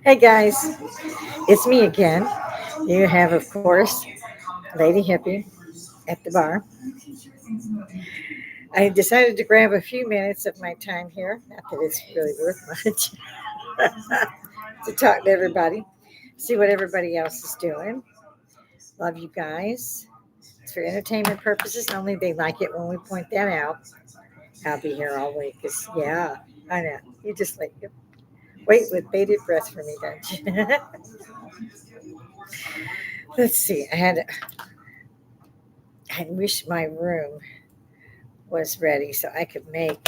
Hey guys, it's me again. You have, of course, Lady Hippy at the bar. I decided to grab a few minutes of my time here, not that it's really worth much, to talk to everybody, see what everybody else is doing. Love you guys. It's for entertainment purposes only. They like it when we point that out. I'll be here all week. Yeah, I know. You just like wait with bated breath for me, don't you? Let's see. I wish my room was ready so I could make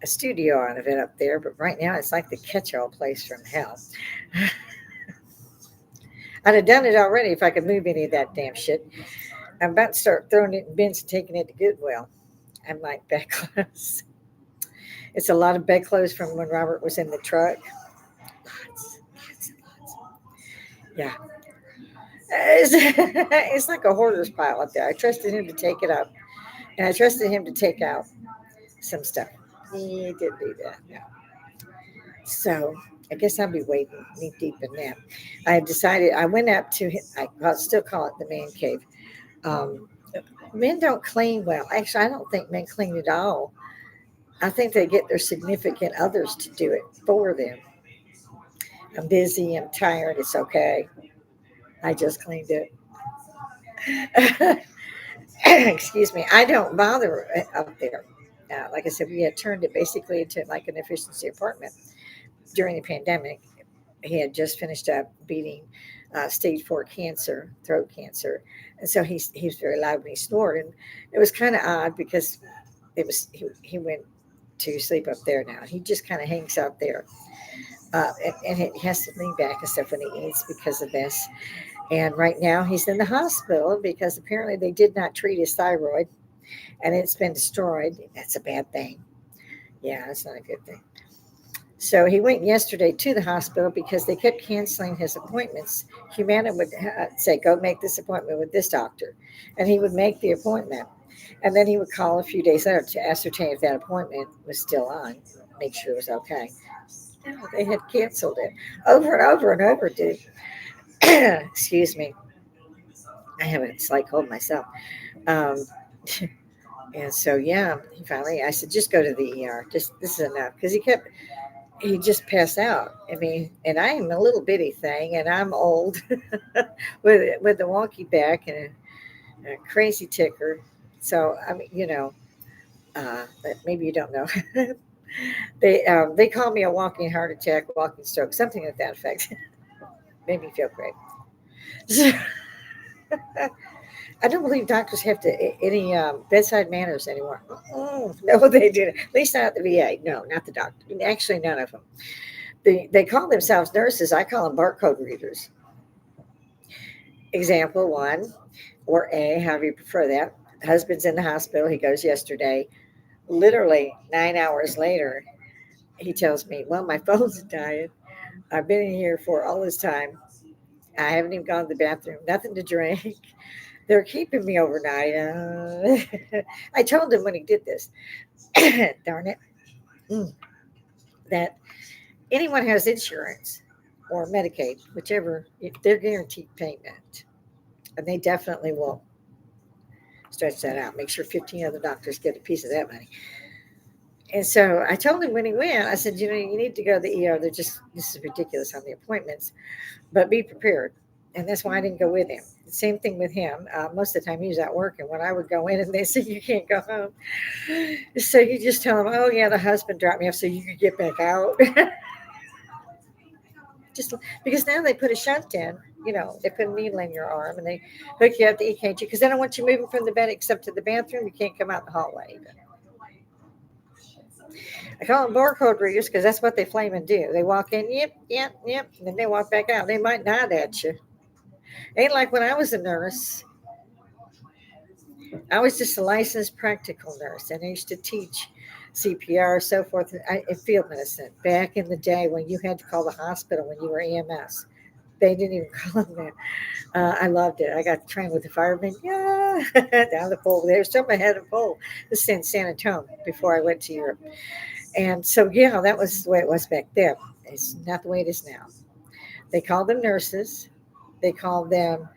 a studio out of it up there, but right now it's like the catch-all place from hell. I'd have done it already if I could move any of that damn shit. I'm about to start throwing it in bins and taking it to Goodwill. I'm like bedclothes. It's a lot of bedclothes from when Robert was in the truck. Lots, lots, lots. Yeah. It's, it's like a hoarder's pile up there. I trusted him to take it up, and I trusted him to take out some stuff. He did do that. Yeah. So I guess I'll be waiting knee deep in that. I decided I went up to I'll still call it the man cave. Um, Men don't clean well. Actually, I don't think men clean at all. I think they get their significant others to do it for them. I'm busy. I'm tired. It's okay. I just cleaned it. Excuse me. I don't bother up there. Like I said, we had turned it basically into like an efficiency apartment during the pandemic. He had just finished up beating stage 4 cancer, throat cancer, and so he was very loud when he snored, and it was kind of odd because he went to sleep up there now. He just kind of hangs out there, and he has to lean back and stuff when he eats because of this. And right now he's in the hospital because apparently they did not treat his thyroid, and it's been destroyed. That's a bad thing. Yeah, that's not a good thing. So he went yesterday to the hospital because they kept canceling his appointments. Humana would say, "Go make this appointment with this doctor," and he would make the appointment, and then he would call a few days later to ascertain if that appointment was still on, make sure it was okay. No, they had canceled it over and over and over, dude. Excuse me, I have a slight cold myself. Um, and so yeah, he finally, I said, just go to the ER. Just this is enough because he just passed out. I mean, and I am a little bitty thing, and I'm old with a wonky back and a crazy ticker. So I mean, but maybe you don't know. They call me a walking heart attack, walking stroke, something like that effect. Made me feel great. So, I don't believe doctors have any bedside manners anymore. No, they didn't. At least not at the VA. No, not the doctor. Actually, none of them. They call themselves nurses. I call them barcode readers. Example one, or A, however you prefer that. Husband's in the hospital. He goes yesterday. Literally 9 hours later, he tells me, "Well, my phone's dying. I've been in here for all this time. I haven't even gone to the bathroom. Nothing to drink. They're keeping me overnight." I told him when he did this, darn it, mm, that anyone who has insurance or Medicaid, whichever, they're guaranteed payment. And they definitely will stretch that out. Make sure 15 other doctors get a piece of that money. And so I told him when he went, I said, you need to go to the ER. This is ridiculous on the appointments, but be prepared. And that's why I didn't go with him. Same thing with him. Most of the time he was at work, and when I would go in and they said, "You can't go home." So you just tell him, "Oh, yeah, the husband dropped me off so you could get back out." Just because now they put a shunt in, they put a needle in your arm and they hook you up to EKG because they don't want you moving from the bed except to the bathroom. You can't come out in the hallway. I call them barcode readers because that's what they flame and do. They walk in, yep, yep, yep, and then they walk back out. They might nod at you. Ain't like when I was a nurse. I was just a licensed practical nurse, and I used to teach CPR, so forth, and field medicine back in the day when you had to call the hospital when you were EMS. They didn't even call them that. I loved it. I got to train with the firemen. Yeah, down the pole. They were still ahead of pole. This is in San Antonio before I went to Europe. And so, yeah, that was the way it was back then. It's not the way it is now. They call them nurses. They call them,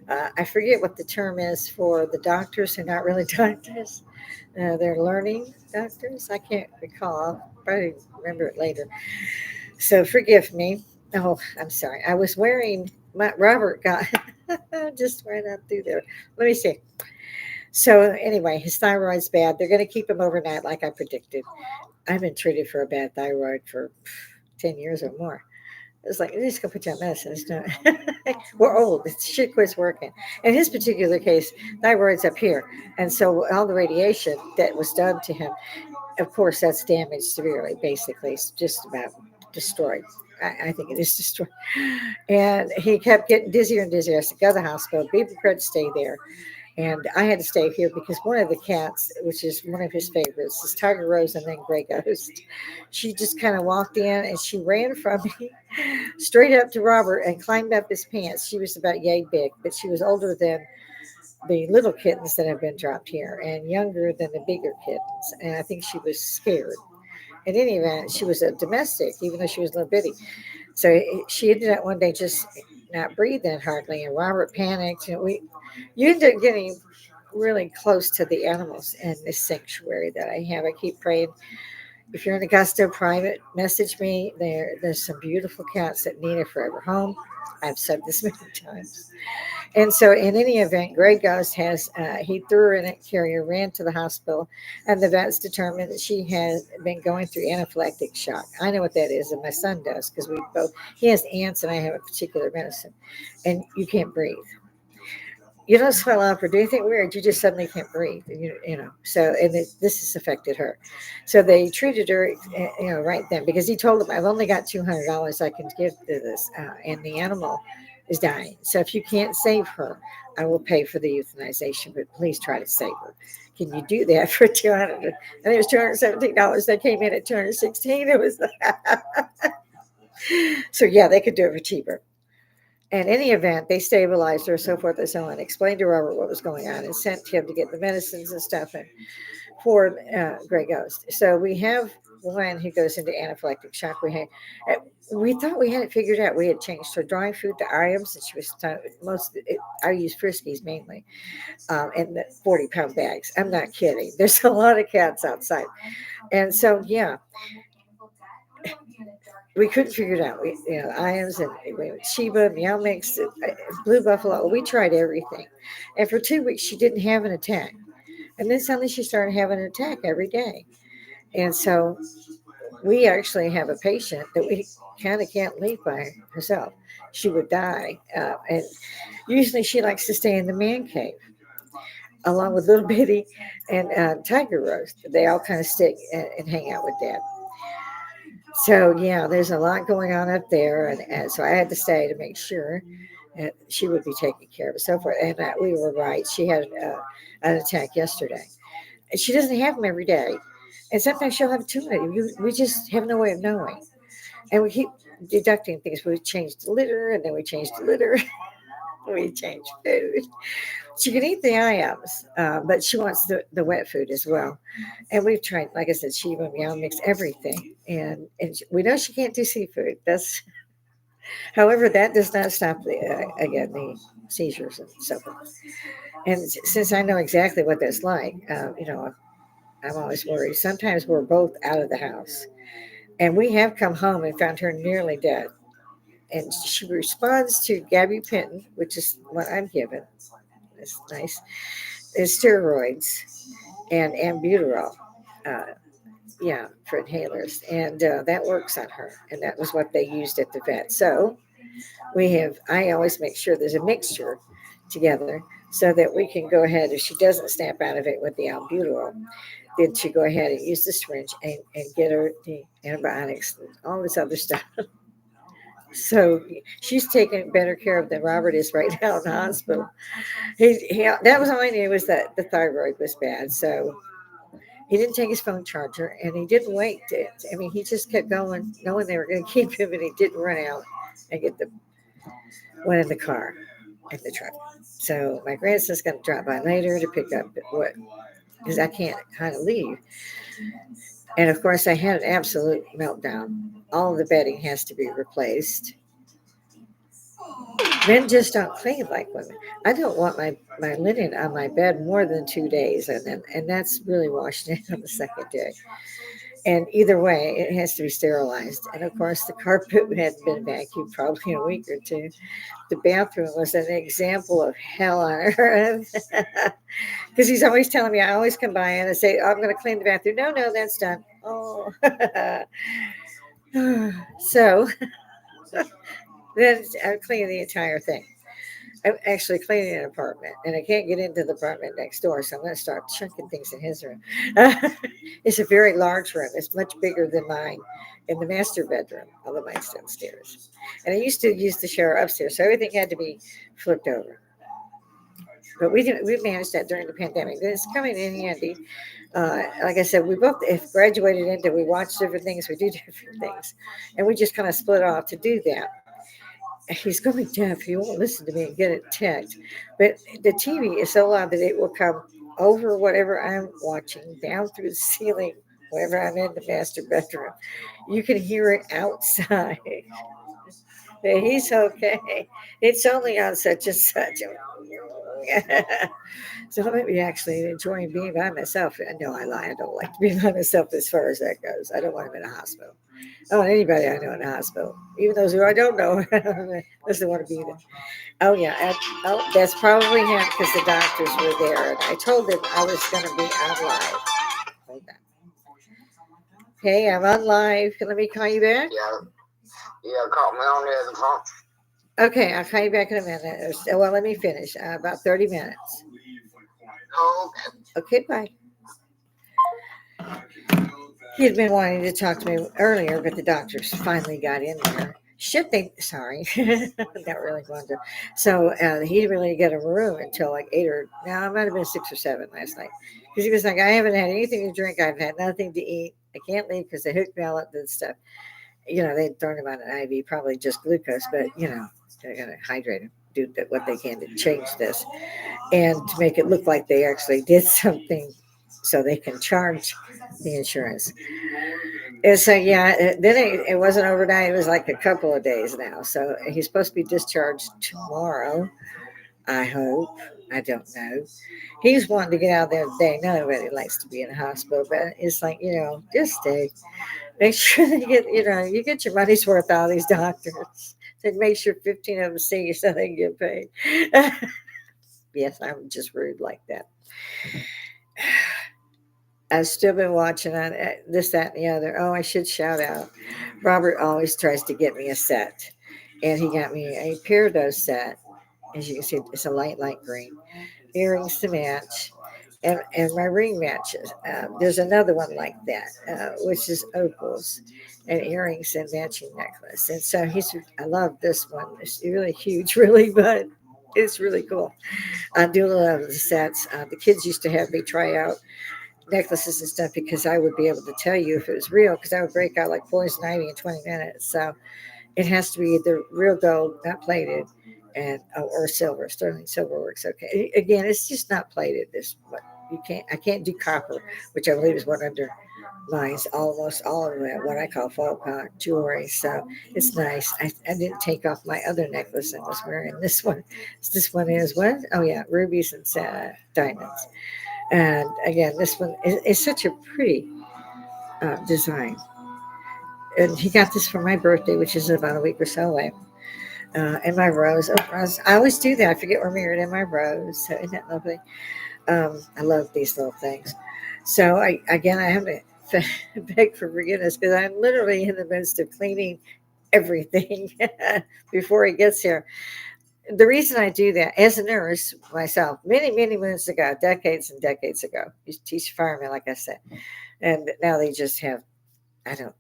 I forget what the term is for the doctors who are not really doctors. They're learning doctors. I can't recall. I'll probably remember it later. So forgive me. Oh, I'm sorry. I was wearing my Robert got just right out through there. Let me see. So anyway, his thyroid's bad. They're going to keep him overnight, like I predicted. I've been treated for a bad thyroid for 10 years or more. It's like, just go put you on medicine. It's not. We're old. It's shit quits working. In his particular case, thyroid's up here, and so all the radiation that was done to him, of course, that's damaged severely. Basically, it's just about destroyed. I think it is destroyed. And he kept getting dizzier and dizzier. I said, go to the hospital. Be prepared to stay there. And I had to stay here because one of the cats, which is one of his favorites, is Tiger Rose and then Gray Ghost. She just kind of walked in and she ran from me straight up to Robert and climbed up his pants. She was about yay big, but she was older than the little kittens that have been dropped here and younger than the bigger kittens. And I think she was scared. In any event, she was a domestic, even though she was a little bitty. So she ended up one day just not breathing hardly, and Robert panicked. And you end up getting really close to the animals in this sanctuary that I have. I keep praying. If you're in Augusta, private, message me. There's some beautiful cats that need a forever home. I've said this many times. And so, in any event, Grey Ghost he threw her in a carrier, ran to the hospital, and the vets determined that she had been going through anaphylactic shock. I know what that is, and my son does because he has ants, and I have a particular medicine, and you can't breathe. You don't swell up or do anything weird. You just suddenly can't breathe. So, and this has affected her. So they treated her, right then because he told them, I've only got $200 I can give to this, and the animal is dying. So if you can't save her, I will pay for the euthanization, but please try to save her. Can you do that for 200? And it was $217. They came in at 216. It was so yeah, they could do it for cheaper. In any event, they stabilized her, so forth and so on. Explained to Robert what was going on and sent him to get the medicines and stuff for Grey Ghost. So we have one who goes into anaphylactic shock. We thought we had it figured out. We had changed her dry food to Iams, and she was I use Friskies mainly, in the 40-pound bags. I'm not kidding. There's a lot of cats outside, and so yeah, we couldn't figure it out. Iams and Sheba, Meow Mix, Blue Buffalo. We tried everything, and for 2 weeks she didn't have an attack, and then suddenly she started having an attack every day. And so we actually have a patient that we kind of can't leave by herself. She would die, and usually she likes to stay in the man cave along with Little Bitty and Tiger Rose. They all kind of stick and hang out with Dad. So yeah, there's a lot going on up there, and so I had to stay to make sure that she would be taken care of, and so forth. And we were right. She had an attack yesterday. And she doesn't have them every day, and sometimes she'll have too many. We just have no way of knowing, and we keep deducting things. We changed the litter, and then we changed the litter. We changed food. She can eat the IMs, but she wants the wet food as well. And we've tried, like I said, Sheba, Meow Mix, everything. And we know she can't do seafood. However, that does not stop the seizures and so forth. And since I know exactly what that's like, I'm always worried. Sometimes we're both out of the house, and we have come home and found her nearly dead. And she responds to gabapentin, which is what I'm given. It's nice. It's steroids and albuterol. Uh, yeah, for inhalers, and that works on her. And that was what they used at the vet. So I always make sure there's a mixture together so that we can go ahead, if she doesn't snap out of it with the albuterol, then to go ahead and use the syringe and get her the antibiotics and all this other stuff. So she's taking better care of than Robert is right now in the hospital. That was all I knew, was that the thyroid was bad. So he didn't take his phone charger, and he didn't wait. He just kept going, knowing they were going to keep him, and he didn't run out and get the one in the car, in the truck. So my grandson's going to drop by later to pick up because I can't kind of leave. And of course, I had an absolute meltdown. All of the bedding has to be replaced. Men just don't clean like women. I don't want my linen on my bed more than 2 days, and that's really washing it on the second day. And either way, it has to be sterilized. And of course, the carpet hadn't been vacuumed probably in a week or two. The bathroom was an example of hell on earth. Because he's always telling me, I always come by and I say, oh, I'm going to clean the bathroom. No, no, that's done. Oh. So then I clean the entire thing. I'm actually cleaning an apartment and I can't get into the apartment next door. So I'm going to start chunking things in his room. It's a very large room. It's much bigger than mine in the master bedroom, although mine's downstairs. And I used to use the shower upstairs. So everything had to be flipped over. But we managed that during the pandemic. It's coming in handy. Like I said, we both have graduated into, we watch different things, we do different things. And we just kind of split off to do that. He's going deaf. He won't listen to me and get it checked. But the TV is so loud that it will come over whatever I'm watching, down through the ceiling, wherever I'm in the master bedroom. You can hear it outside. He's okay. It's only on such and such. So maybe actually enjoying being by myself. No, I lie. I don't like to be by myself as far as that goes. I don't want him in a hospital. I don't want anybody I know in a hospital, even those who I don't know. Unless they want to be there. Oh yeah, oh that's probably him because the doctors were there, and I told them I was going to be on live. Hold on. Hey, I'm on live. Let me call you back. Yeah, yeah, caught me on the other phone. Okay, I'll call you back in a minute. Well, let me finish. About 30 minutes. Okay. Okay, bye. He had been wanting to talk to me earlier, but the doctors finally got in there. Shit, they sorry, not really wanted to. So he didn't really get a room until like 8 or now it might have been 6 or 7 last night because he was like, I haven't had anything to drink, I've had nothing to eat, I can't leave because they hooked me all up and stuff. They'd thrown him on an IV, probably just glucose, but they're gonna hydrate him, do what they can to change this and to make it look like they actually did something so they can charge the insurance. And so, yeah, then it wasn't overnight. It was like a couple of days now. So he's supposed to be discharged tomorrow, I hope. I don't know. He's wanting to get out there today. Nobody likes to be in a hospital, but it's like, just stay. Make sure they get, you get your money's worth out of these doctors. Then make sure 15 of them see you so they can get paid. Yes, I'm just rude like that. I've still been watching on this, that, and the other. Oh, I should shout out. Robert always tries to get me a set, and he got me a peridot set. As you can see, it's a light green. Earrings to match, and my ring matches. There's another one like that, which is opals, and earrings and matching necklace. And so I love this one. It's really huge, really, but it's really cool. I do love the sets. The kids used to have me try out necklaces and stuff because I would be able to tell you if it was real because I would break out like poison ivy in 20 minutes. So it has to be either real gold, not plated, and or silver. Sterling silver works okay. Again, it's just not plated. I can't do copper, which I believe is what underlies almost all of that, what I call faux pas jewelry. So it's nice. I didn't take off my other necklace I was wearing. This one. This one is what? Oh yeah, rubies and diamonds. And again, this one is such a pretty design. And he got this for my birthday, which is about a week or so away. And my rose. Oh, rose. I always do that. I forget we're married in my rose. So isn't that lovely? I love these little things. So I have to beg for forgiveness because I'm literally in the midst of cleaning everything before he gets here. The reason I do that as a nurse myself, many moons ago, decades and decades ago, used to teach firemen, like I said, and now they just have. I don't.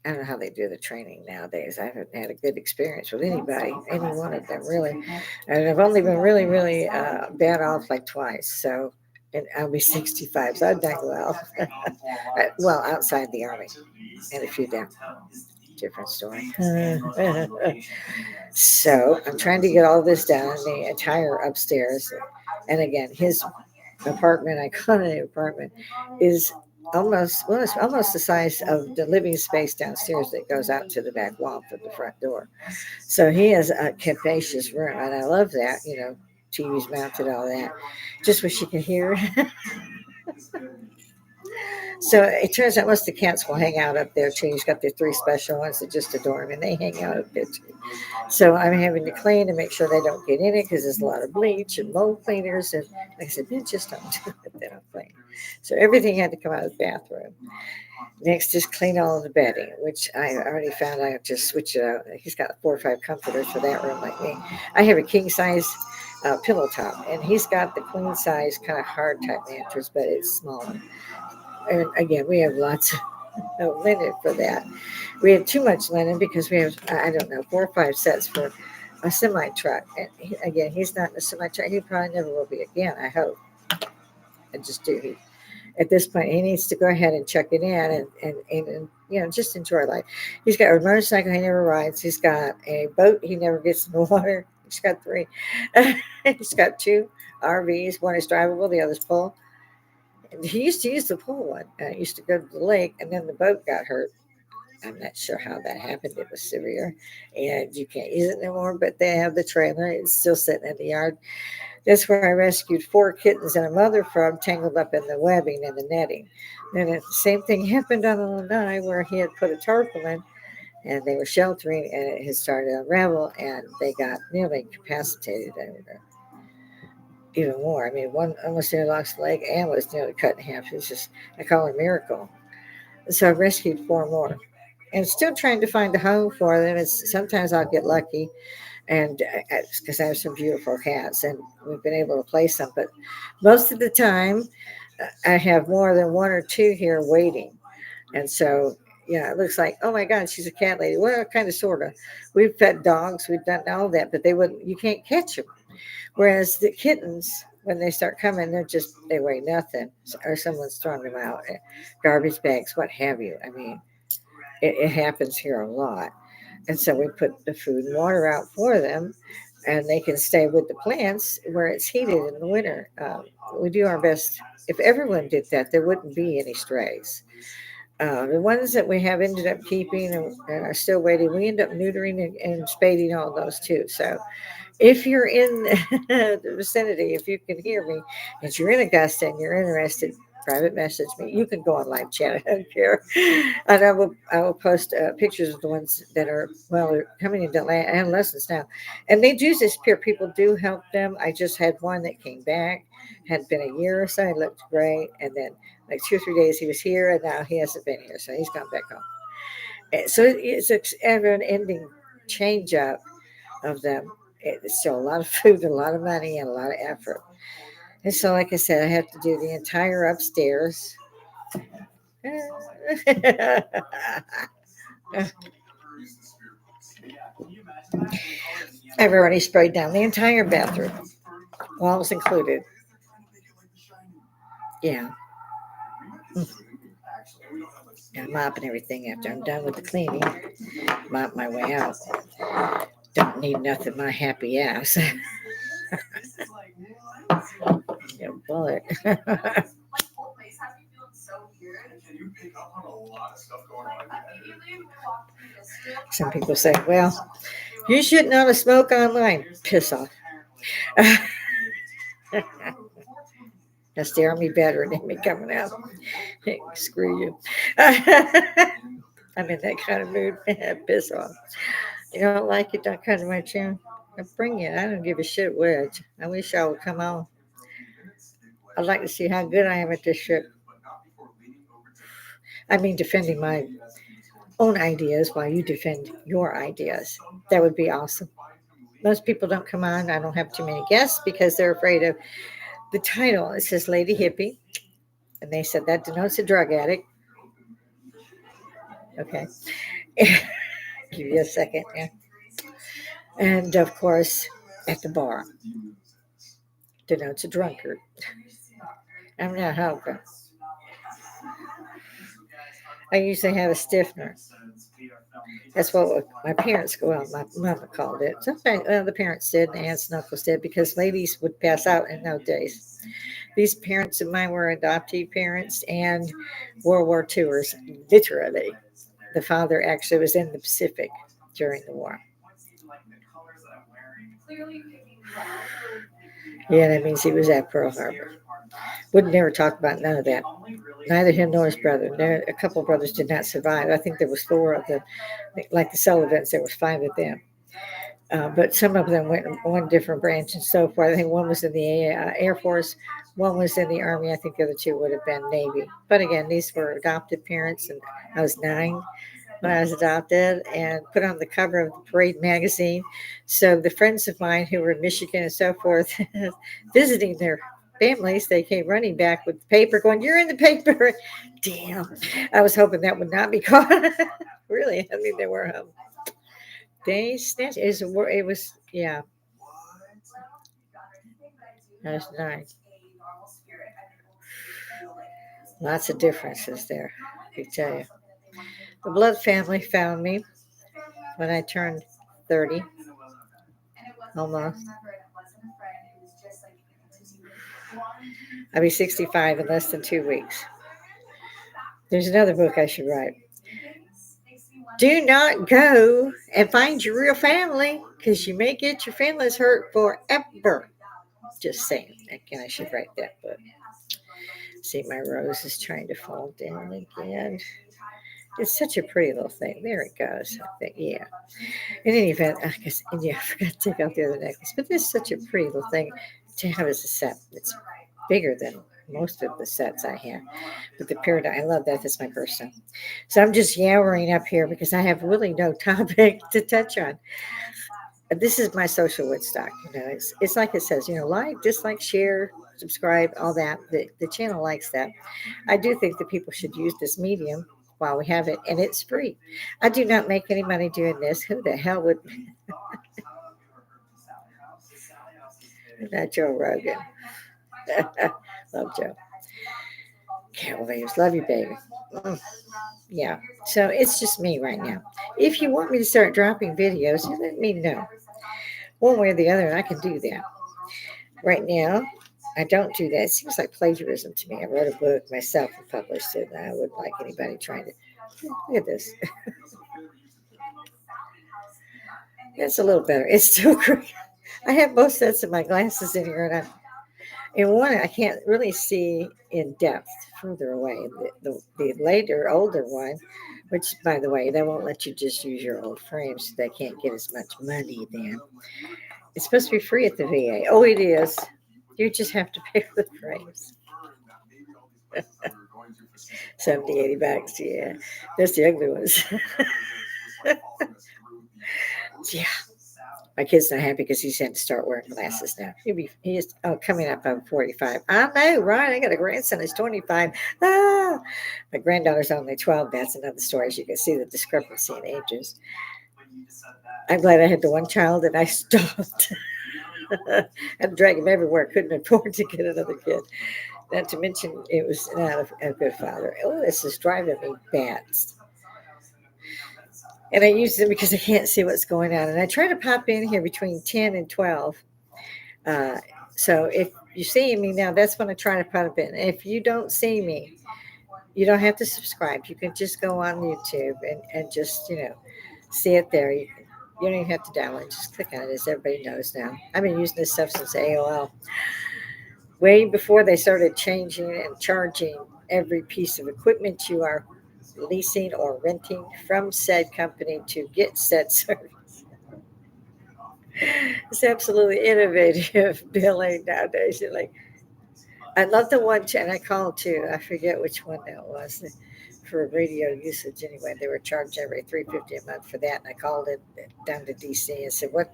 I don't know how they do the training nowadays. I haven't had a good experience with anybody, any one of them really, and I've only been really bad off like twice. So, and I'll be 65, so I've done well. Well, outside the army, and a few down. Different story. So I'm trying to get all this done, the entire upstairs. And again, his apartment, I call it an apartment, is almost, well, it's almost the size of the living space downstairs that goes out to the back wall from the front door. So he has a capacious room, and I love that. TV's mounted, all that. Just wish you could hear. So it turns out most of the cats will hang out up there too. He's got the three special ones that just adore him, and they hang out up there too. So I'm having to clean and make sure they don't get in it because there's a lot of bleach and mold cleaners. And like I said, man, just don't do it. They don't clean. So everything had to come out of the bathroom. Next is clean all of the bedding, which I already found I just switch it out. He's got 4 or 5 comforters for that room like me. I have a king size pillow top, and he's got the queen size kind of hard type mattress, but it's smaller. And again, we have lots of linen for that. We have too much linen because we have, I don't know, 4 or 5 sets for a semi truck. And again, he's not in a semi truck. He probably never will be again, I hope. I just do. At this point, he needs to go ahead and check it in and just enjoy life. He's got a motorcycle he never rides. He's got a boat he never gets in the water. He's got 3. He's got 2 RVs. One is drivable, the other's pull. He used to use the pool one. He used to go to the lake, and then the boat got hurt. I'm not sure how that happened. It was severe, and you can't use it anymore. But they have the trailer. It's still sitting in the yard. That's where I rescued 4 kittens and a mother frog tangled up in the webbing and the netting. Then the same thing happened on the lanai where he had put a tarpaulin, and they were sheltering, and it had started to unravel, and they got nearly incapacitated. Even more. I mean, one almost nearly lost a leg and was nearly cut in half. It's just, I call it a miracle. So I've rescued 4 more. And still trying to find a home for them. Sometimes I'll get lucky, and because I have some beautiful cats, and we've been able to place them. But most of the time, I have more than 1 or 2 here waiting, and so it looks like, oh my God, she's a cat lady. Well, kind of, sort of. We've fed dogs, we've done all that, but they wouldn't. You can't catch them. Whereas the kittens, when they start coming, they weigh nothing, or someone's throwing them out, garbage bags, what have you. I mean, it happens here a lot, and so we put the food and water out for them, and they can stay with the plants where it's heated in the winter. We do our best. If everyone did that, there wouldn't be any strays. The ones that we have ended up keeping and are still waiting, we end up neutering and spading all those too. So if you're in the vicinity, if you can hear me, and you're in Augusta and you're interested, private message me. You can go on live chat. I don't care. And I will post pictures of the ones that are, well, they're coming into adolescence now. And they do disappear. People do help them. I just had one that came back, had been a year or so. He looked great. And then like 2 or 3 days he was here, and now he hasn't been here. So he's gone back home. And so it's an ever ending change up of them. It's still a lot of food, a lot of money, and a lot of effort. And so, like I said, I have to do the entire upstairs. I've already sprayed down the entire bathroom, walls included. Yeah. And mopping everything after I'm done with the cleaning. Mop my way out. Don't need nothing, my happy ass. You bullet. Some people say, well, you shouldn't ought to smoke online. Piss off. That's the Army veteran in me coming out. Hey, screw you. I'm in that kind of mood. Piss off. You don't like it, don't come to my tune. I bring it. I don't give a shit which. I wish I would come on. I'd like to see how good I am at this shit. I mean, defending my own ideas while you defend your ideas. That would be awesome. Most people don't come on. I don't have too many guests because they're afraid of the title. It says Lady Hippie, and they said that denotes a drug addict. Okay. Give you a second. Yeah. And of course, at the bar, denotes a drunkard. I'm not helping. I usually have a stiffener. That's what my parents, well, my mama called it. Sometimes, well, the parents did, and aunts and uncles did, because ladies would pass out in those days. These parents of mine were adoptive parents and World War IIers, literally. The father actually was in the Pacific during the war. Yeah, that means he was at Pearl Harbor. Would never talk about none of that. Neither him nor his brother. A couple of brothers did not survive. I think there was four of them, like the Sullivans. There was five of them, but some of them went in one different branch and so forth. I think one was in the Air Force, one was in the Army. I think the other two would have been Navy. But again, these were adopted parents, and I was 9 when I was adopted and put on the cover of the Parade magazine. So the friends of mine who were in Michigan and so forth, visiting their families, they came running back with the paper going, "You're in the paper." Damn. I was hoping that would not be caught. Really, I mean, they were, they snatched, it was, yeah, I was 9. Lots of differences there, I can tell you. The blood family found me when I turned 30, almost. I'll be 65 in less than 2 weeks. There's another book I should write. Do not go and find your real family because you may get your feelings hurt forever. Just saying. Again, I should write that book. See, my rose is trying to fall down again. It's such a pretty little thing. There it goes. I think, yeah. In any event, I guess, and yeah, I forgot to take out the other necklace. But this is such a pretty little thing to have as a set. It's bigger than most of the sets I have. But the paradigm, I love that. That's my personal. So I'm just yammering up here because I have really no topic to touch on. This is my social Woodstock. It's like it says, like, dislike, share, subscribe, all that. The channel likes that. I do think that people should use this medium while we have it, and it's free. I do not make any money doing this. Who the hell would? Not Joe Rogan. Love Joe. Carol Williams, love you, baby. Mm, yeah. So it's just me right now. If you want me to start dropping videos, you let me know. One way or the other, and I can do that. Right now, I don't do that. It seems like plagiarism to me. I wrote a book myself and published it, and I wouldn't like anybody trying to. Look at this. It's a little better. It's still great. I have both sets of my glasses in here, and in one I can't really see in depth further away. The later, older one, which, by the way, they won't let you just use your old frames, so they can't get as much money then. It's supposed to be free at the VA. Oh, it is. You just have to pay for the frames. 70, $80. Yeah. That's the ugly ones. Yeah. My kid's not happy because he's had to start wearing glasses now. He is coming up on 45. I know, right? I got a grandson who's 25. Ah, my granddaughter's only 12. That's another story. As you can see the discrepancy in ages. I'm glad I had the one child and I stopped. I had to drag him everywhere. Couldn't afford to get another kid. Not to mention, it was not a good father. Oh, this is driving me bats. And I use them because I can't see what's going on. And I try to pop in here between 10 and 12. So if you see me now, that's when I try to pop in. If you don't see me, you don't have to subscribe. You can just go on YouTube and just, see it there. You don't even have to download. Just click on it, as everybody knows now. I've been using this stuff since AOL. Way before they started changing and charging every piece of equipment you are leasing or renting from said company to get said service. It's absolutely innovative billing nowadays. You're like, I love the one, and I called too. I forget which one that was for radio usage. Anyway, they were charged every $3.50 a month for that, and I called it down to DC and said, "What?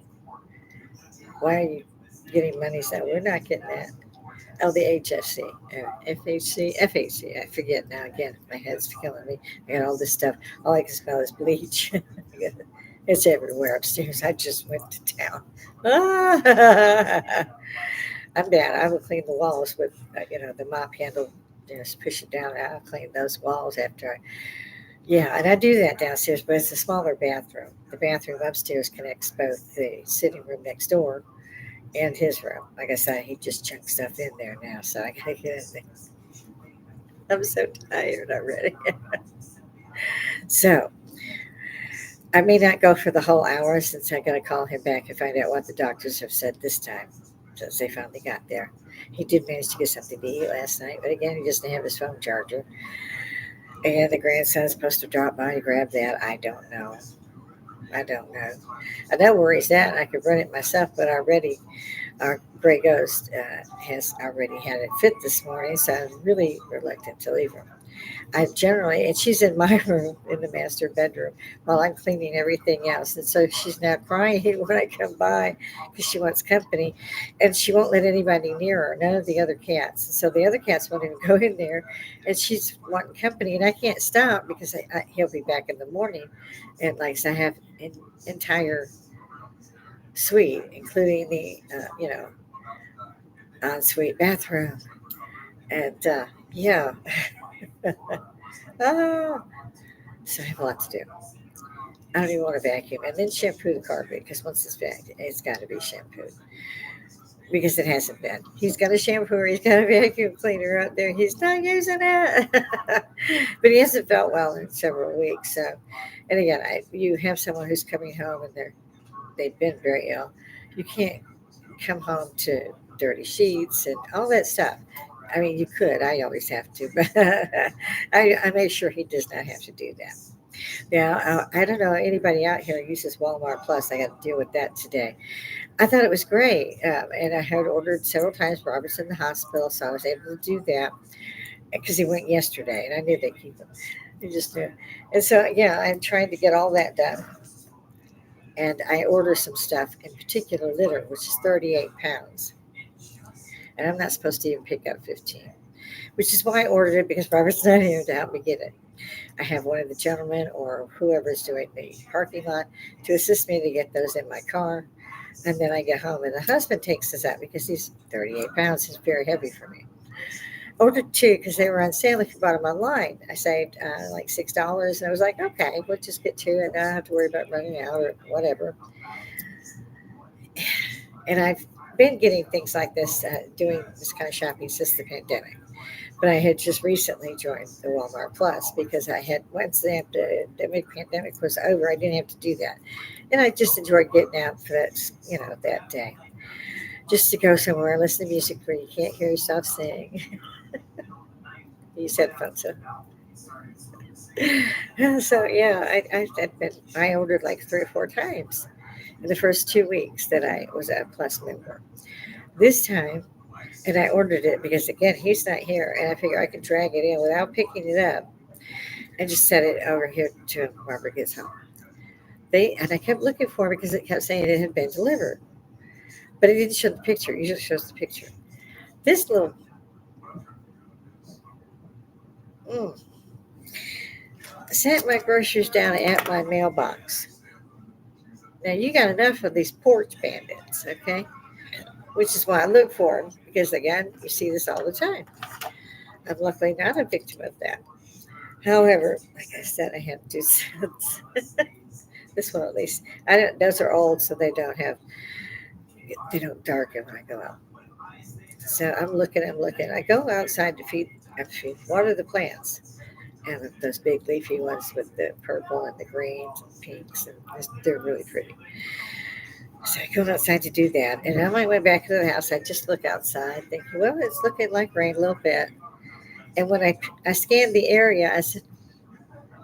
Why are you getting money?" So we're not getting that. Oh, the HFC, FHC. I forget now. Again, my head's killing me. I got all this stuff. All I can smell is bleach. It's everywhere upstairs. I just went to town. I'm bad. I will clean the walls with, the mop handle. Just push it down. I'll clean those walls after yeah, and I do that downstairs, but it's a smaller bathroom. The bathroom upstairs connects both the sitting room next door and his room. Like I said, he just chunked stuff in there now, so I gotta get in there. I'm so tired already. So I may not go for the whole hour since I gotta call him back and find out what the doctors have said this time since they finally got there. He did manage to get something to eat last night, but again, he doesn't have his phone charger. And the grandson's supposed to drop by to grab that. I don't know. I don't know. I know where he's at. I could run it myself, but already our gray ghost has already had it fit this morning, so I'm really reluctant to leave her. I generally, and she's in my room in the master bedroom while I'm cleaning everything else. And so she's now crying when I come by because she wants company and she won't let anybody near her, none of the other cats. And so the other cats won't even go in there and she's wanting company. And I can't stop because he'll be back in the morning. And like I said, I have an entire suite, including the, ensuite bathroom. And yeah, oh, so I have a lot to do. I don't even want to vacuum and then shampoo the carpet because once it's vacuumed, it's got to be shampooed because it hasn't been. He's got a shampooer, he's got a vacuum cleaner out there. He's not using it, but he hasn't felt well in several weeks. So, and again, you have someone who's coming home and they've been very ill. You can't come home to dirty sheets and all that stuff. I mean, you could. I always have to, but I make sure he does not have to do that. Yeah, I don't know anybody out here uses Walmart Plus. I got to deal with that today. I thought it was great, and I had ordered several times. Robert's in the hospital, so I was able to do that because he went yesterday, and I knew they keep him. They just knew, and so yeah, I'm trying to get all that done. And I ordered some stuff, in particular litter, which is 38 pounds, and I'm not supposed to even pick up 15, which is why I ordered it because Robert's not here to help me get it. I have one of the gentlemen or whoever's doing the parking lot to assist me to get those in my car. And then I get home, and the husband takes us out because he's 38 pounds. He's very heavy for me. Ordered two because they were on sale if you bought them online. I saved like $6, and I was like, okay, we'll just get two, and I don't have to worry about running out or whatever. And I've been getting things like this, doing this kind of shopping since the pandemic. But I had just recently joined the Walmart Plus because I had once the pandemic was over, I didn't have to do that, and I just enjoyed getting out for that day, just to go somewhere and listen to music where you can't hear yourself sing. Use headphones. So yeah, I ordered like 3 or 4 times in the first 2 weeks that I was a Plus member. This time, and I ordered it because again he's not here, and I figure I can drag it in without picking it up and just set it over here to him Barbara gets home. I kept looking for it because it kept saying it had been delivered, but it didn't show the picture. It usually shows the picture. This little mm, sent my groceries down at my mailbox. Now you got enough of these porch bandits, okay? Which is why I look for them because again you see this all the time. I'm luckily not a victim of that. However, like I said, I have two sets. This one at least. I don't. Those are old, so they don't darken when I go out. So I'm looking. I'm looking. I go outside to water the plants, and those big leafy ones with the purple and the greens and pinks, and they're really pretty. So I go outside to do that, and on my way back to the house, I just look outside, thinking, well, it's looking like rain a little bit. And when I scanned the area, I said,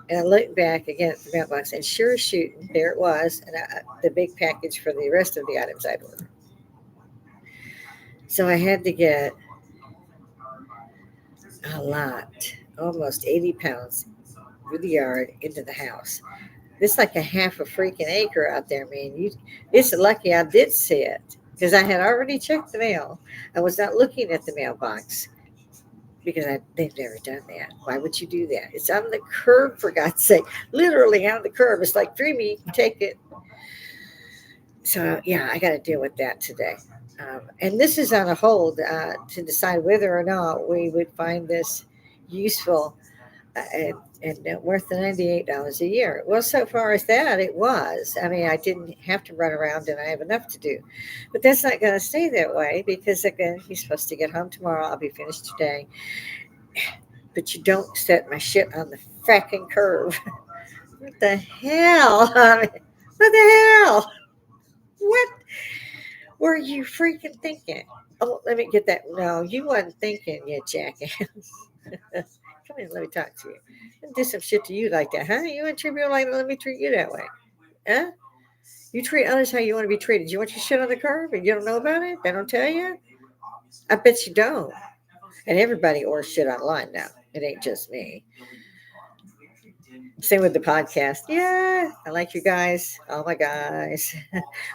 and I looked back again at the mailbox, and sure as shooting, there it was, and the big package for the rest of the items I'd ordered. So I had to get a lot, almost 80 pounds, through the yard into the house. It's like a half a freaking acre out there, man. It's lucky I did see it because I had already checked the mail. I was not looking at the mailbox because they've never done that. Why would you do that? It's on the curb, for God's sake. Literally on the curb. It's like, dreamy, you can take it. So, yeah, I got to deal with that today. And this is on a hold to decide whether or not we would find this useful and worth the $98 a year. Well, so far as that, it was. I mean, I didn't have to run around, and I have enough to do. But that's not going to stay that way because again, he's supposed to get home tomorrow. I'll be finished today. But you don't set my shit on the fracking curve. What the hell? I mean, what the hell? What were you freaking thinking? Oh, let me get that. No, you wasn't thinking, you jackass. Come in, let me talk to you. I do some shit to you like that, huh? You want to treat me like let me treat you that way, huh? You treat others how you want to be treated. You want your shit on the curb and you don't know about it? They don't tell you? I bet you don't. And everybody orders shit online now. It ain't just me. Same with the podcast. Yeah, I like you guys. All my guys.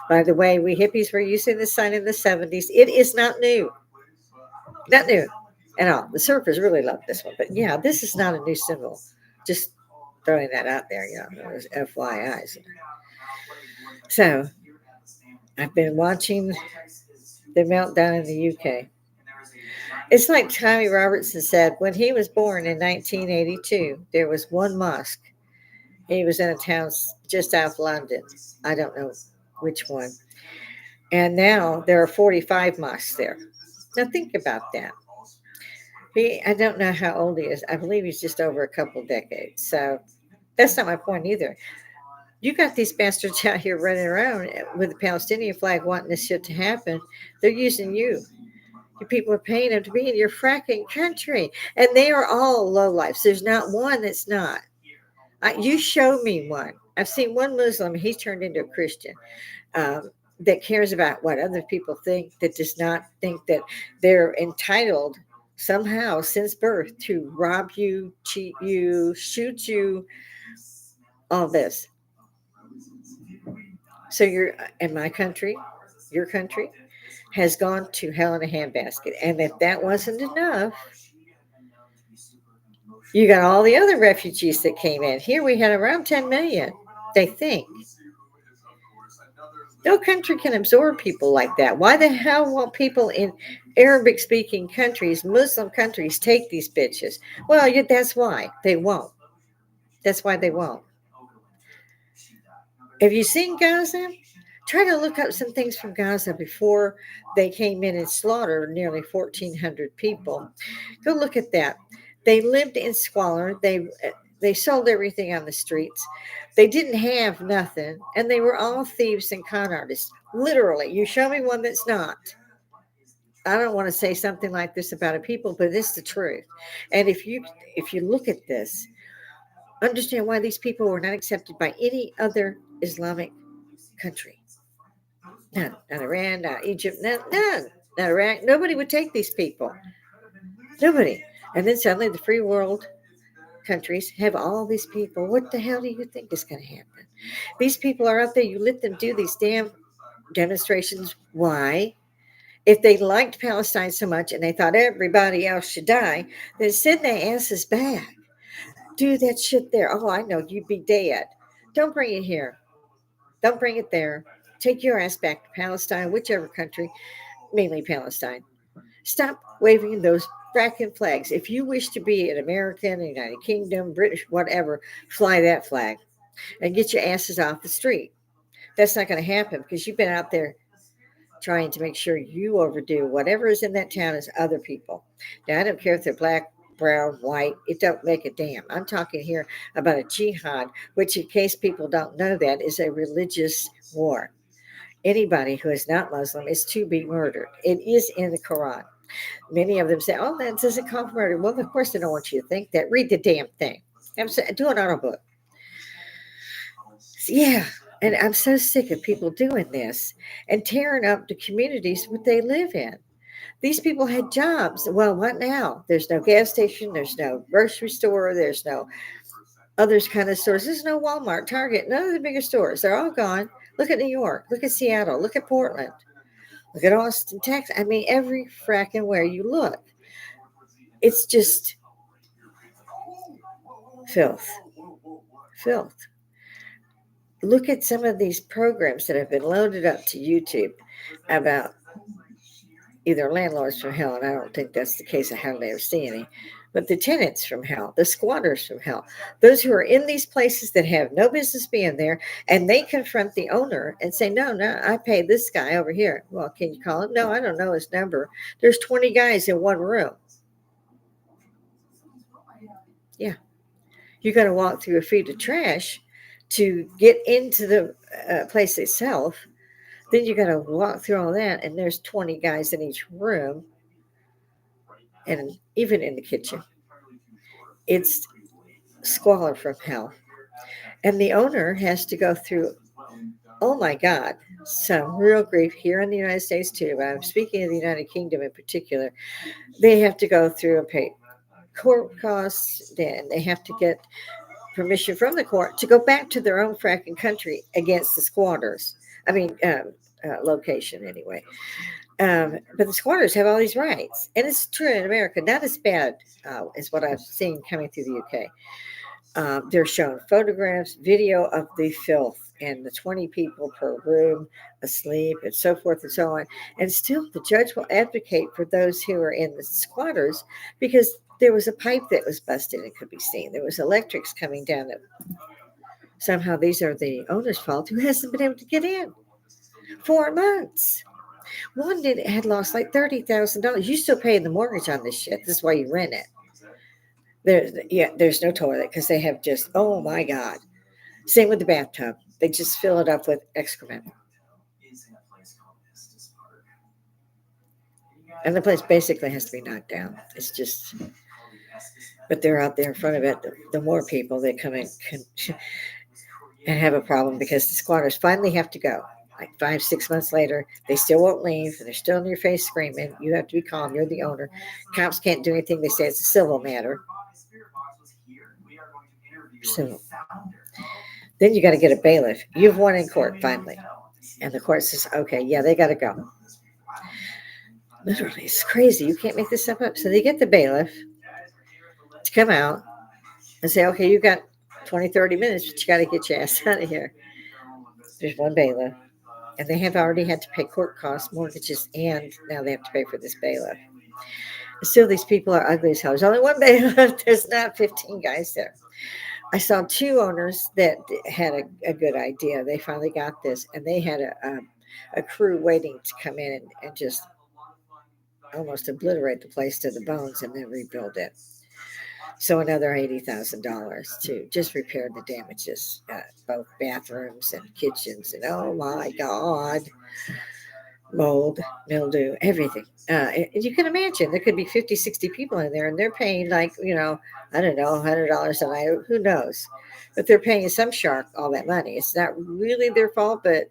By the way, we hippies were using this sign in the 70s. It is not new. Not new at all. The surfers really love this one. But yeah, this is not a new symbol. Just throwing that out there, those FYIs. So I've been watching the meltdown in the UK. It's like Tommy Robertson said when he was born in 1982, there was one mosque. He was in a town just out of London. I don't know which one. And now there are 45 mosques there. Now think about that. I don't know how old he is. I believe he's just over a couple decades. So that's not my point either. You got these bastards out here running around with the Palestinian flag wanting this shit to happen. They're using you. You people are paying them to be in your fracking country. And they are all lowlifes. There's not one that's not. You show me one. I've seen one Muslim, he's turned into a Christian, that cares about what other people think, that does not think that they're entitled somehow since birth to rob you, cheat you, shoot you, all this. So you're in my country, your country has gone to hell in a handbasket. And if that wasn't enough, you got all the other refugees that came in. Here we had around 10 million, they think. No country can absorb people like that. Why the hell won't people in Arabic speaking countries, Muslim countries, take these bitches? Well, that's why they won't. That's why they won't. Have you seen Gaza? Try to look up some things from Gaza before they came in and slaughtered nearly 1,400 people. Go look at that. They lived in squalor. They sold everything on the streets. They didn't have nothing, and they were all thieves and con artists. Literally, you show me one that's not. I don't want to say something like this about a people, but it's the truth. And if you look at this, understand why these people were not accepted by any other Islamic country. None. Not Iran, not Egypt, none. Not Iraq. Nobody would take these people. Nobody. And then suddenly the free world countries have all these people. What the hell do you think is going to happen? These people are out there. You let them do these damn demonstrations. Why? If they liked Palestine so much and they thought everybody else should die, then send their asses back. Do that shit there. Oh, I know. You'd be dead. Don't bring it here. Don't bring it there. Take your ass back to Palestine, whichever country, mainly Palestine. Stop waving those fracking flags. If you wish to be an American, United Kingdom, British, whatever, fly that flag and get your asses off the street. That's not going to happen because you've been out there trying to make sure you overdo whatever is in that town as other people. Now, I don't care if they're black, brown, white. It don't make a damn. I'm talking here about a jihad, which, in case people don't know that, is a religious war. Anybody who is not Muslim is to be murdered. It is in the Quran. Many of them say, oh, that doesn't call for murder. Well, of course they don't want you to think that. Read the damn thing. Do an audiobook. Yeah, and I'm so sick of people doing this and tearing up the communities what they live in. These people had jobs. Well, what now? There's no gas station. There's no grocery store. There's no others kind of stores. There's no Walmart, Target, none of the bigger stores. They're all gone. Look at New York. Look at Seattle. Look at Portland. Look at Austin, Texas. I mean, every fracking where you look, it's just filth. Filth. Look at some of these programs that have been loaded up to YouTube about either landlords from hell, and I don't think that's the case. I hardly ever see any, But the tenants from hell, the squatters from hell, those who are in these places that have no business being there, and they confront the owner and say, "No, no, I pay this guy over here." Well, can you call him? No, I don't know his number. There's 20 guys in one room. Yeah, you got to walk through a feet of trash to get into the place itself. Then you got to walk through all that, and there's 20 guys in each room, and even in the kitchen. It's squalor from hell. And the owner has to go through, oh my God, some real grief here in the United States too. But I'm speaking of the United Kingdom in particular. They have to go through and pay court costs, then they have to get permission from the court to go back to their own fracking country against the squatters. I mean, location anyway. But the squatters have all these rights, and it's true in America. Not as bad as what I've seen coming through the UK. They're shown photographs, video of the filth and the 20 people per room asleep and so forth and so on. And still, the judge will advocate for those who are in the squatters because there was a pipe that was busted and could be seen. There was electrics coming down that somehow these are the owner's fault who hasn't been able to get in 4 months. One had lost like $30,000. You still paying the mortgage on this shit. This is why you rent it. There's no toilet because they have just, oh my God. Same with the bathtub. They just fill it up with excrement. And the place basically has to be knocked down. It's just, but they're out there in front of it. The more people that come in and have a problem because the squatters finally have to go. Like 5-6 months later, they still won't leave. They're still in your face screaming. You have to be calm. You're the owner. Cops can't do anything. They say it's a civil matter. So then you got to get a bailiff. You've won in court finally. And the court says, okay, yeah, they got to go. Literally, it's crazy. You can't make this stuff up. So they get the bailiff to come out and say, okay, you got 20, 30 minutes, but you got to get your ass out of here. There's one bailiff. And they have already had to pay court costs, mortgages, and now they have to pay for this bailiff. Still, these people are ugly as hell. There's only one bailiff. There's not 15 guys there. I saw two owners that had a good idea. They finally got this, and they had a crew waiting to come in and just almost obliterate the place to the bones and then rebuild it. So another $80,000 to just repair the damages, both bathrooms and kitchens, and oh my God, mold, mildew, everything. And you can imagine there could be 50, 60 people in there, and they're paying like, I don't know, $100 a night, who knows? But they're paying some shark all that money. It's not really their fault, but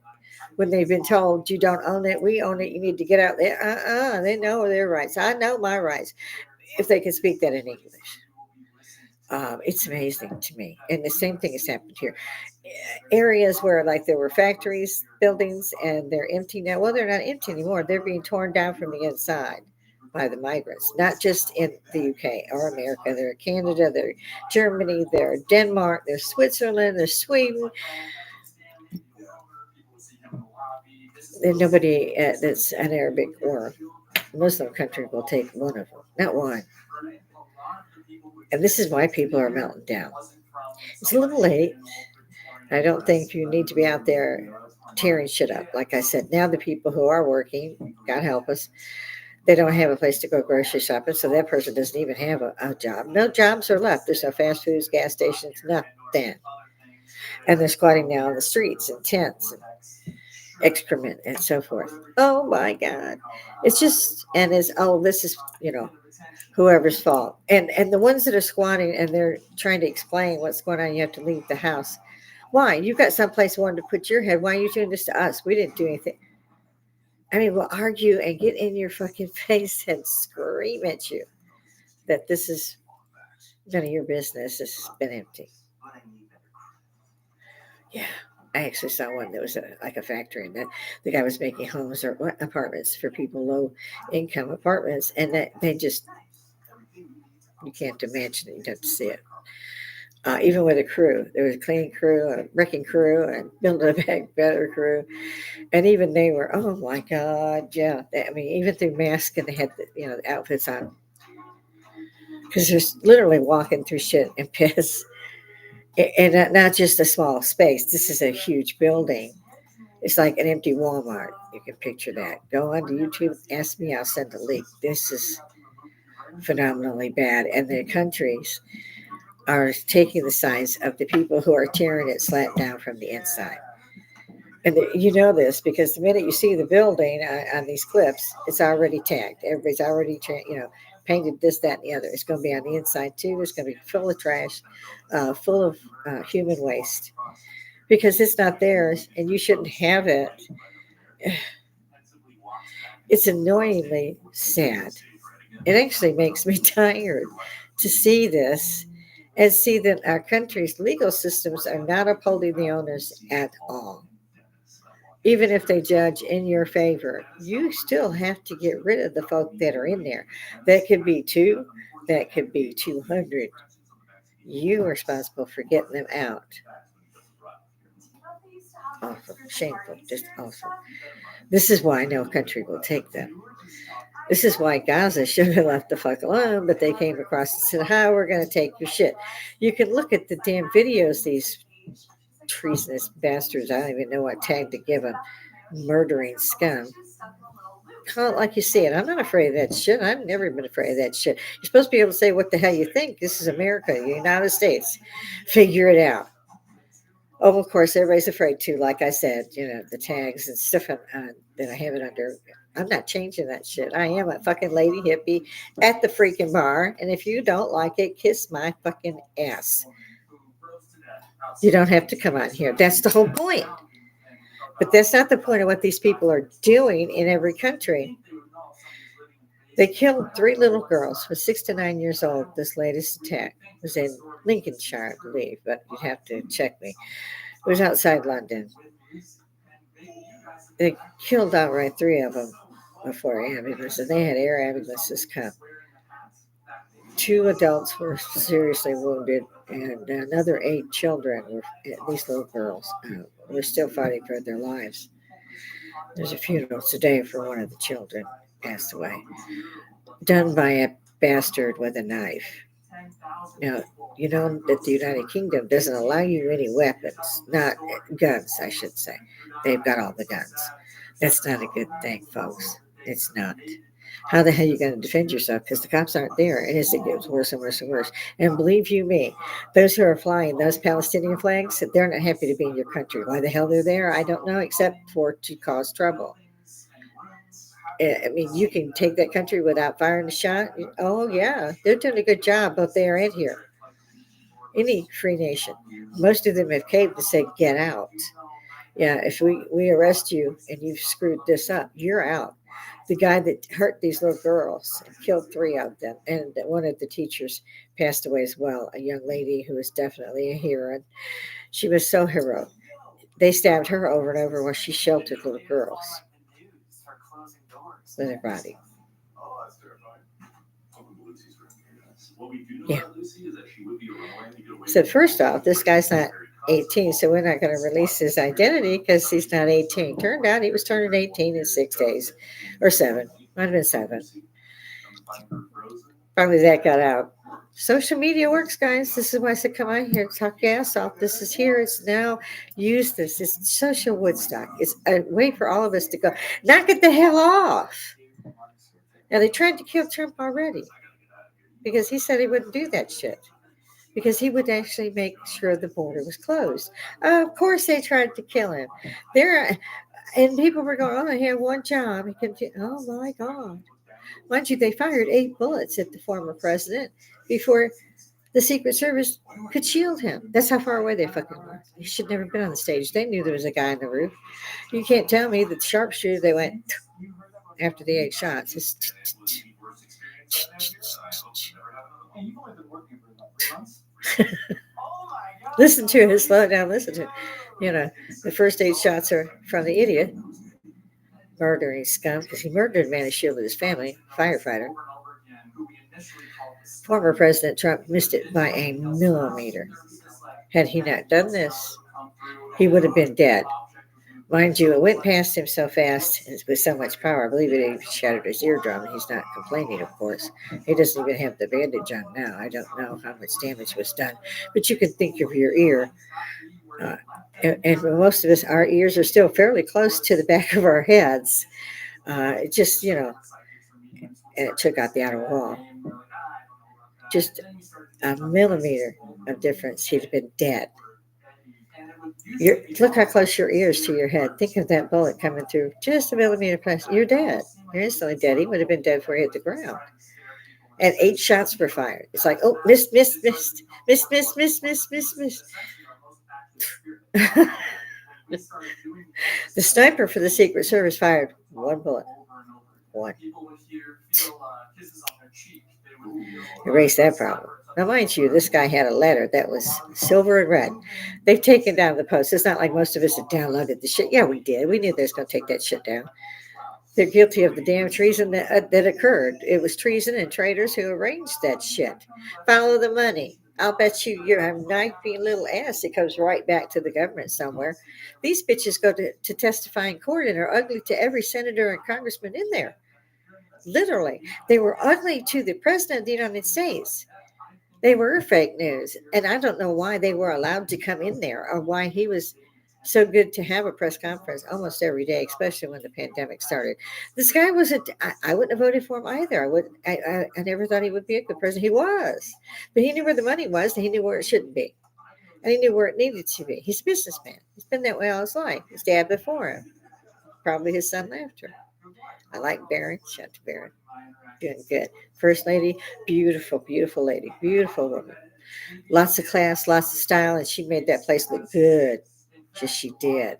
when they've been told you don't own it, we own it, you need to get out there. They know their rights. I know my rights, if they can speak that in English. It's amazing to me. And the same thing has happened here. Areas where like there were factories, buildings, and they're empty now. Well, they're not empty anymore. They're being torn down from the inside by the migrants, not just in the UK or America. They're Canada, they're Germany, they're Denmark, they're Switzerland, they're Sweden. And nobody that's an Arabic or Muslim country will take one of them. Not one. And this is why people are melting down. It's a little late. I don't think you need to be out there tearing shit up. Like I said, now the people who are working, God help us, they don't have a place to go grocery shopping, so that person doesn't even have a job. No jobs are left. There's no fast foods, gas stations, nothing. And they're squatting now on the streets and tents and excrement and so forth. Oh my God. It's just, and it's, this is, whoever's fault. And the ones that are squatting and they're trying to explain what's going on, you have to leave the house. Why? You've got someplace wanted to put your head. Why are you doing this to us? We didn't do anything. I mean, we'll argue and get in your fucking face and scream at you that this is none of your business. This has been empty. Yeah. I actually saw one that was like a factory, and that the guy was making homes or apartments for people, low income apartments, and that they just, you can't imagine it. You'd have to see it. Even with a crew, there was a cleaning crew, a wrecking crew, and building a back better crew, and even they were, oh my God, yeah. I mean, even through masks, and they had the outfits on. because they're literally walking through shit and piss, and not just a small space. This is a huge building. It's like an empty Walmart. You can picture that. Go onto YouTube, ask me, I'll send a link. This is phenomenally bad, and the countries are taking the sides of the people who are tearing it flat down from the inside. And you know this because the minute you see the building on these clips, it's already tagged. Everybody's already, painted this, that, and the other. It's going to be on the inside too. It's going to be full of trash, full of human waste because it's not theirs and you shouldn't have it. It's annoyingly sad. It actually makes me tired to see this and see that our country's legal systems are not upholding the owners at all. Even if they judge in your favor, you still have to get rid of the folk that are in there. That could be two, that could be 200. You are responsible for getting them out. Awful, shameful, just awful. This is why no country will take them. This is why Gaza should have left the fuck alone, but they came across and said, "How we're going to take your shit." You can look at the damn videos these treasonous bastards, I don't even know what tag to give them, murdering scum. Call it like you see it. I'm not afraid of that shit. I've never been afraid of that shit. You're supposed to be able to say what the hell you think. This is America, the United States. Figure it out. Oh, of course, everybody's afraid too. Like I said, the tags and stuff that I have it under. I'm not changing that shit. I am a fucking lady hippie at the freaking bar. And if you don't like it, kiss my fucking ass. You don't have to come on here. That's the whole point. But that's not the point of what these people are doing in every country. They killed 3 little girls from 6 to 9 years old. This latest attack was in Lincolnshire, I believe, but you'd have to check me. It was outside London. They killed outright 3 of them before ambulances, and they had air ambulances come. 2 adults were seriously wounded, and another 8 children, these little girls, were still fighting for their lives. There's a funeral today for one of the children, passed away, done by a bastard with a knife. Now, you know that the United Kingdom doesn't allow you any weapons, not guns, I should say. They've got all the guns. That's not a good thing, folks. It's not. How the hell are you going to defend yourself? Because the cops aren't there, and as it gets worse and worse and worse. And believe you me, those who are flying those Palestinian flags, they're not happy to be in your country. Why the hell they're there, I don't know, except for to cause trouble. I mean, you can take that country without firing a shot. Oh, yeah, they're doing a good job both there and here. Any free nation. Most of them have caved and said, get out. Yeah, if we arrest you and you've screwed this up, you're out. The guy that hurt these little girls and killed 3 of them, and one of the teachers passed away as well, a young lady who was definitely a hero. She was so heroic. They stabbed her over and over while she sheltered little girls with her body. Yeah. So first off, this guy's not 18, so we're not going to release his identity because he's not 18. Turned out he was turning 18 in 6 days, or 7. Might have been 7. Probably that got out. Social media works, guys. This is why I said, come on here, talk your ass off. This is here. It's now. Use this. It's social Woodstock. It's a way for all of us to go. Knock it the hell off. Now, they tried to kill Trump already because he said he wouldn't do that shit. Because he would actually make sure the border was closed. Of course, they tried to kill him. And people were going, "Oh, he had one job. He can." Oh my God! Mind you, they fired 8 bullets at the former president before the Secret Service could shield him. That's how far away they fucking were. He should never have been on the stage. They knew there was a guy on the roof. You can't tell me that the sharpshooter they went after the 8 shots. Listen to it, slow it down, listen to it. The first 8 shots are from the idiot, murdering scum, because he murdered a man who shielded his family, firefighter. Former President Trump missed it by a millimeter. Had he not done this, he would have been dead. Mind you, it went past him so fast and with so much power. I believe it even shattered his eardrum, and he's not complaining, of course. He doesn't even have the bandage on now. I don't know how much damage was done, but you can think of your ear. Uh, and for most of us, our ears are still fairly close to the back of our heads. It just, and it took out the outer wall. Just a millimeter of difference, he'd have been dead. Look how close your ears to your head. Think of that bullet coming through just a millimeter close. You're dead. You're instantly dead. He would have been dead before he hit the ground. And 8 shots were fired. It's like, oh, missed, missed, missed, missed, missed, missed, missed, missed, missed. The sniper for the Secret Service fired one bullet. One. Erase that problem. Now, mind you, this guy had a letter that was silver and red. They've taken down the post. It's not like most of us had downloaded the shit. Yeah, we did. We knew they was going to take that shit down. They're guilty of the damn treason that occurred. It was treason and traitors who arranged that shit. Follow the money. I'll bet you your knifey little ass it goes right back to the government somewhere. These bitches go to testify in court and are ugly to every senator and congressman in there. Literally. They were ugly to the president of the United States. They were fake news. And I don't know why they were allowed to come in there or why he was so good to have a press conference almost every day, especially when the pandemic started. This guy wasn't, I wouldn't have voted for him either. I never thought he would be a good president. He was. But he knew where the money was and he knew where it shouldn't be. And he knew where it needed to be. He's a businessman. He's been that way all his life. His dad before him. Probably his son after. I like Barron. Shout out to Barron. Doing good. First lady, beautiful, beautiful lady, beautiful woman. Lots of class, lots of style, and she made that place look good. Just she did.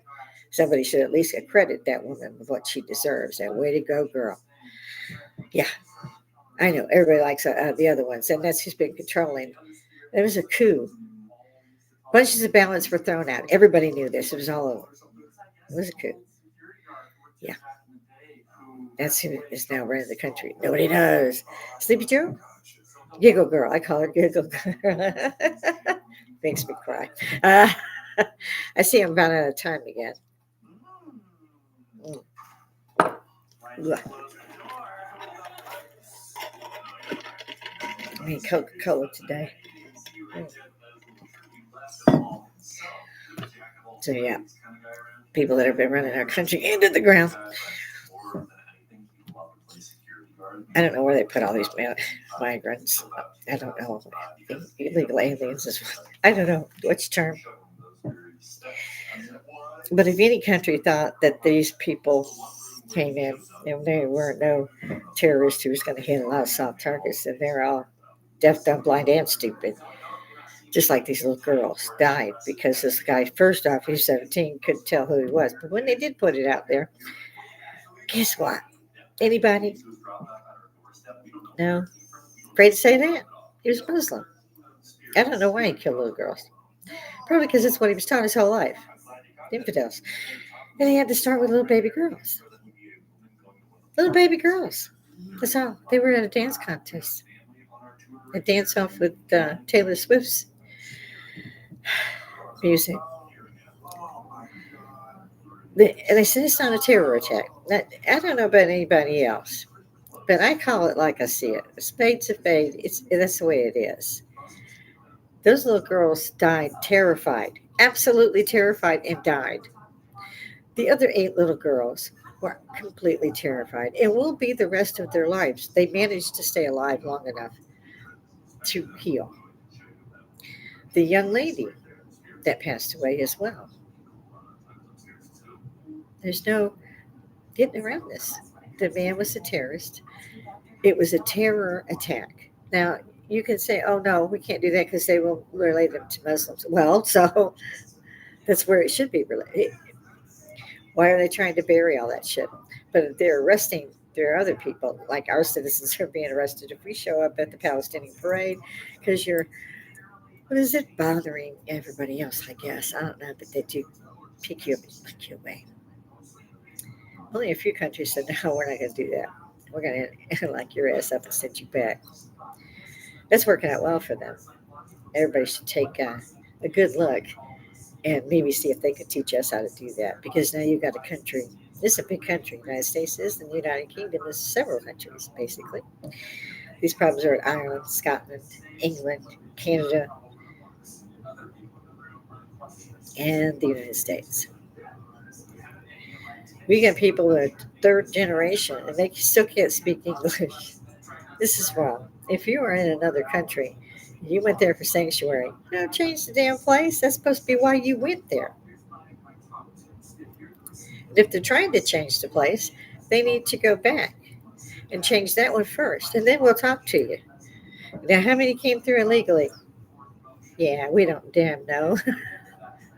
Somebody should at least accredit that woman with what she deserves. And way to go, girl. Yeah, I know. Everybody likes the other ones, and that's who's been controlling. There was a coup. Bunches of ballots were thrown out. Everybody knew this. It was all over. It was a coup. Yeah. That's who is now running the country. Nobody knows. Sleepy Joe? Giggle girl. I call her Giggle girl. Makes me cry. I see I'm about out of time again. I mean, Coca-Cola today. So, yeah. People that have been running our country into the ground. I don't know where they put all these migrants. I don't know. Illegal aliens is I don't know which term. But if any country thought that these people came in and there weren't no terrorists who was going to hit a lot of soft targets, and they're all deaf, dumb, blind, and stupid. Just like these little girls died because this guy, first off, he's 17, couldn't tell who he was. But when they did put it out there, guess what? Anybody? No? Afraid to say that? He was Muslim. I don't know why he killed little girls. Probably because it's what he was taught his whole life. Infidels. And he had to start with little baby girls. Little baby girls. That's all. They were at a dance contest. A dance off with Taylor Swift's music. And they said it's not a terror attack. I don't know about anybody else, but I call it like I see it. A spade's a spade. That's the way it is. Those little girls died terrified, absolutely terrified, and died. The other 8 little girls were completely terrified and will be the rest of their lives. They managed to stay alive long enough to heal. The young lady that passed away as well. There's no getting around this. The man was a terrorist. It was a terror attack. Now, you can say, oh, no, we can't do that because they will relate them to Muslims. Well, so that's where it should be related. Why are they trying to bury all that shit? But if they're arresting, there are other people, like our citizens are being arrested if we show up at the Palestinian parade because you're, what is it, bothering everybody else, I guess. I don't know, but they do pick you up and put you away. Only a few countries said, no, we're not going to do that. We're going to lock your ass up and send you back. That's working out well for them. Everybody should take a good look and maybe see if they could teach us how to do that. Because now you've got a country. This is a big country. The United States is, and the United Kingdom is several countries, basically. These problems are in Ireland, Scotland, England, Canada, and the United States. We got people that are third generation and they still can't speak English. This is wrong. If you are in another country, you went there for sanctuary, change the damn place. That's supposed to be why you went there. And if they're trying to change the place, they need to go back and change that one first, and then we'll talk to you. Now, how many came through illegally? Yeah, we don't damn know.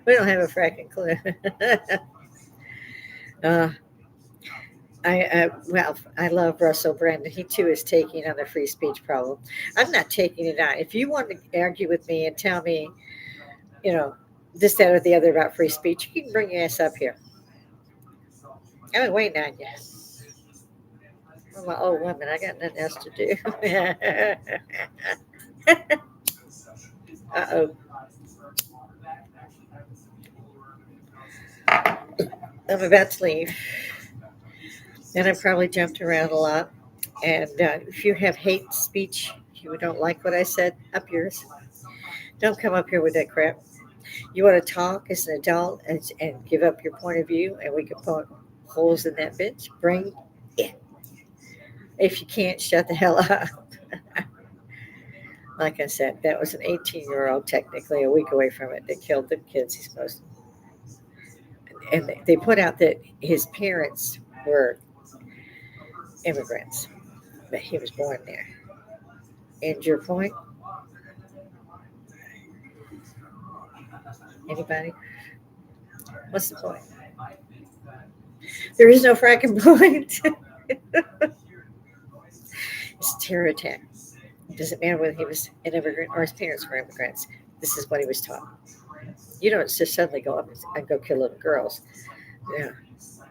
We don't have a fracking clue. uh, I love Russell Brandon. He too is taking on the free speech problem. I'm not taking it on. If you want to argue with me and tell me, you know, this, that, or the other about free speech, you can bring your ass up here. I've been waiting on you. I'm an old woman. I got nothing else to do. Uh-oh. I'm about to leave. And I probably jumped around a lot. And if you have hate speech, if you don't like what I said, up yours. Don't come up here with that crap. You want to talk as an adult and give up your point of view, and we can put holes in that bitch. Bring it. If you can't, shut the hell up. Like I said, that was an 18-year-old, technically a week away from it, that killed the kids he's supposed to. And they put out that his parents were immigrants, but he was born there. And your point? Anybody? What's the point? There is no fracking point. It's a terror attack. It doesn't matter whether he was an immigrant or his parents were immigrants. This is what he was taught. You don't just suddenly go up and go kill little girls. Yeah.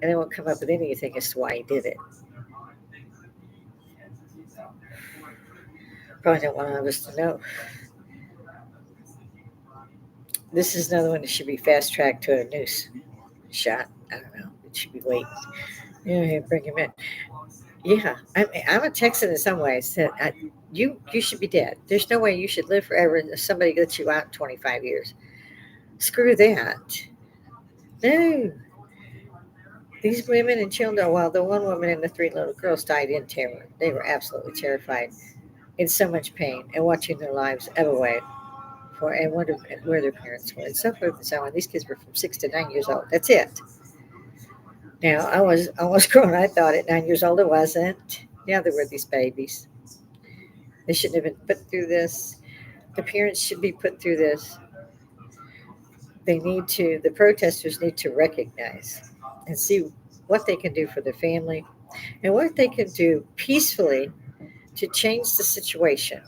And they won't come up with anything as to why he did it. Probably don't want others to know. This is another one that should be fast tracked to a noose shot. I don't know. It should be waiting. Yeah, bring him in. Yeah, I'm a Texan in some ways. You should be dead. There's no way you should live forever and somebody lets you out in 25 years. Screw that. No. These women and children, well, the one woman and the three little girls died in terror. They were absolutely terrified, in so much pain, and watching their lives ebb away. And wonder where their parents were, and so forth and so on. These kids were from 6 to 9 years old. That's it. Now, I was almost grown. I thought at 9 years old it wasn't. Now there were these babies. They shouldn't have been put through this. The parents should be put through this. The protesters need to recognize and see what they can do for their family and what they can do peacefully to change the situation.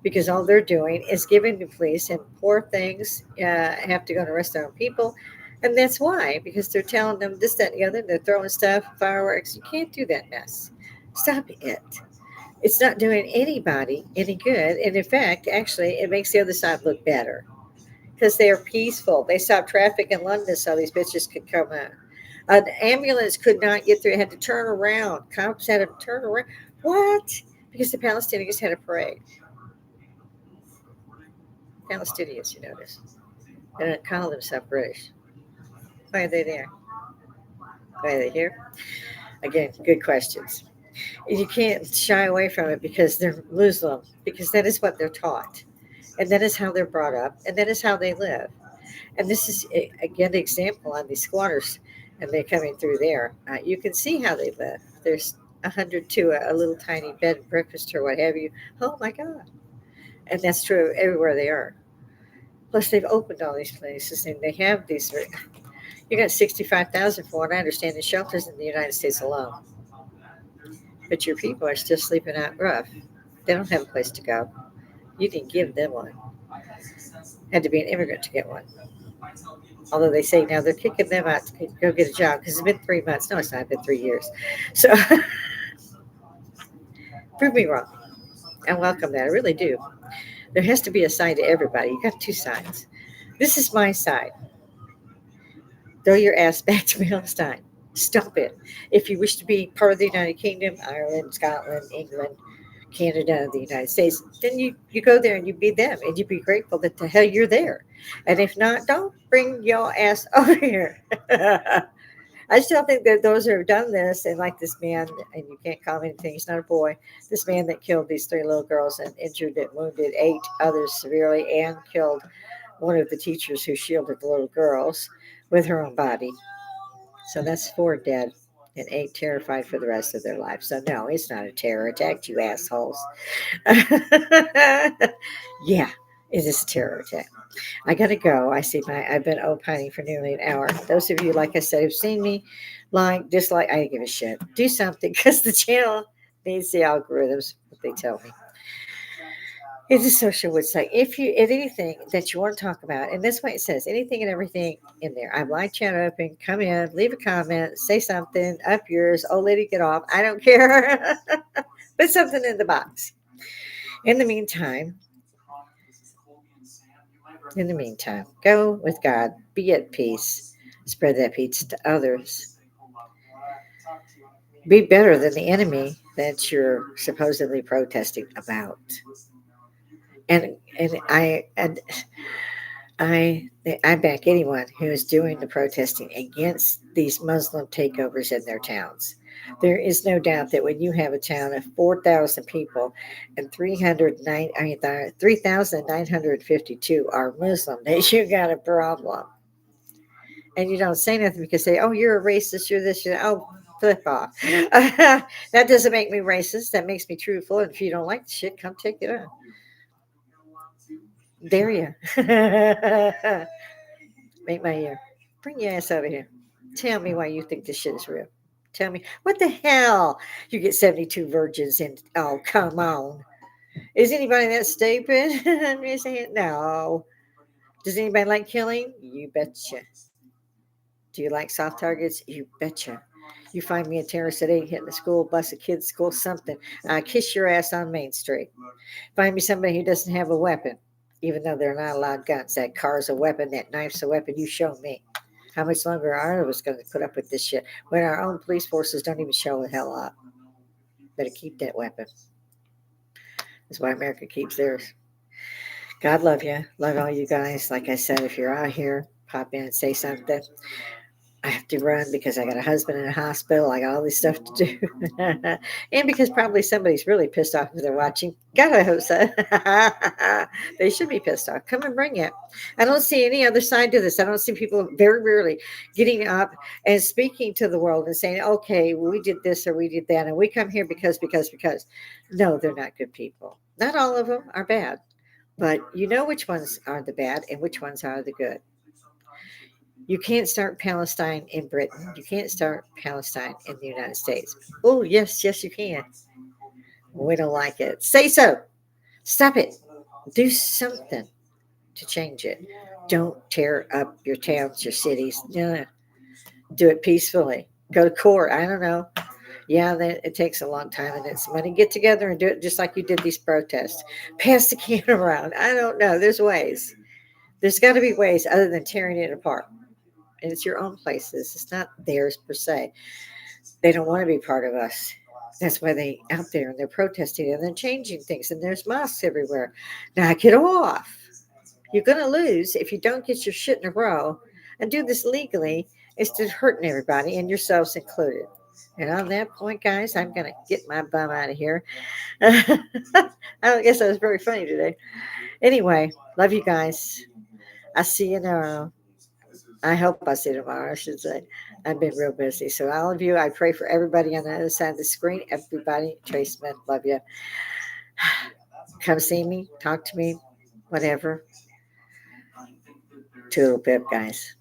Because all they're doing is giving the police, and poor things have to go and arrest their own people. And that's why, because they're telling them this, that, and the other. They're throwing stuff, fireworks. You can't do that mess. Stop it. It's not doing anybody any good. And in fact, actually, it makes the other side look better because they are peaceful. They stopped traffic in London so these bitches could come out. An ambulance could not get through. It had to turn around. Cops had to turn around. What? Because the Palestinians had a parade. Palestinians, you notice. They don't call themselves British. Why are they there? Why are they here? Again, good questions. You can't shy away from it because they're Muslim, because that is what they're taught. And that is how they're brought up, and that is how they live. And this is, again, an example on these squatters, and they're coming through there. You can see how they live. There's 100 to a little tiny bed and breakfast or what have you. Oh, my God. And that's true everywhere they are. Plus, they've opened all these places, and they have these. You got 65,000 for what I understand in shelters in the United States alone. But your people are still sleeping out rough. They don't have a place to go. You didn't give them one. Had to be an immigrant to get one. Although they say now they're kicking them out to go get a job because it's been 3 months. No, it's not. It's been 3 years. So prove me wrong. I welcome that. I really do. There has to be a side to everybody. You got two sides. This is my side. Throw your ass back to Palestine. Stop it. If you wish to be part of the United Kingdom, Ireland, Scotland, England, Canada, the United States, then you go there and you be them and you be grateful that the hell you're there. And if not, don't bring your ass over here. I still think that those who have done this, and like this man, and you can't call him anything, he's not a boy, this man that killed these three little girls and injured and wounded eight others severely and killed one of the teachers who shielded the little girls with her own body. So that's four dead and eight terrified for the rest of their life. So no, it's not a terror attack, you assholes. Yeah, it is a terror attack. I gotta go. I've been opining for nearly an hour. Those of you, like I said, who've seen me, like, dislike, I don't give a shit. Do something because the channel needs the algorithms, what they tell me. It's a social website. If you at anything that you want to talk about, and that's why it says anything and everything in there. I'm live chat open. Come in, leave a comment, say something. Up yours. Old lady, get off. I don't care. Put something in the box. In the meantime, go with God. Be at peace. Spread that peace to others. Be better than the enemy that you're supposedly protesting about. And I back anyone who is doing the protesting against these Muslim takeovers in their towns. There is no doubt that when you have a town of 4,000 people and 3,952 are Muslim, that you got a problem. And you don't say nothing because they, oh, you're a racist, you're this, you're that. Oh, flip off. That doesn't make me racist. That makes me truthful. And if you don't like the shit, come take it on. Dare you. Make my ear. Bring your ass over here. Tell me why you think this shit is real. Tell me, what the hell? You get 72 virgins and, oh, come on. Is anybody that stupid? I'm just saying, no. Does anybody like killing? You betcha. Do you like soft targets? You betcha. You find me a terrorist at 8 hitting the school, bust a kid's school, something. I kiss your ass on Main Street. Find me somebody who doesn't have a weapon, even though they're not allowed guns. That car's a weapon, that knife's a weapon. You show me. How much longer are we going to put up with this shit when our own police forces don't even show the hell up? Better keep that weapon. That's why America keeps theirs. God love you. Love all you guys. Like I said, if you're out here, pop in and say something. I have to run because I got a husband in a hospital. I got all this stuff to do. And because probably somebody's really pissed off if they're watching. God, I hope so. They should be pissed off. Come and bring it. I don't see any other side to this. I don't see people very rarely getting up and speaking to the world and saying, okay, well, we did this or we did that. And we come here because. No, they're not good people. Not all of them are bad. But you know which ones are the bad and which ones are the good. You can't start Palestine in Britain. You can't start Palestine in the United States. Oh, yes, yes, you can. We don't like it. Say so. Stop it. Do something to change it. Don't tear up your towns, your cities. No, do it peacefully. Go to court. I don't know. Yeah, it takes a long time and it's money. Get together and do it just like you did these protests. Pass the can around. I don't know. There's ways. There's got to be ways other than tearing it apart. And it's your own places. It's not theirs per se. They don't want to be part of us. That's why they out there and they're protesting and they're changing things and there's mosques everywhere. Knock it off. You're gonna lose if you don't get your shit in a row and do this legally instead of hurting everybody and yourselves included. And on that point, guys, I'm gonna get my bum out of here. I don't guess that was very funny today. Anyway, love you guys. I'll see you tomorrow. I hope I see you tomorrow, I should say. I've been real busy. So, all of you, I pray for everybody on the other side of the screen. Everybody, Trace Smith, love you. Come see me, talk to me, whatever. Toodle pip, guys.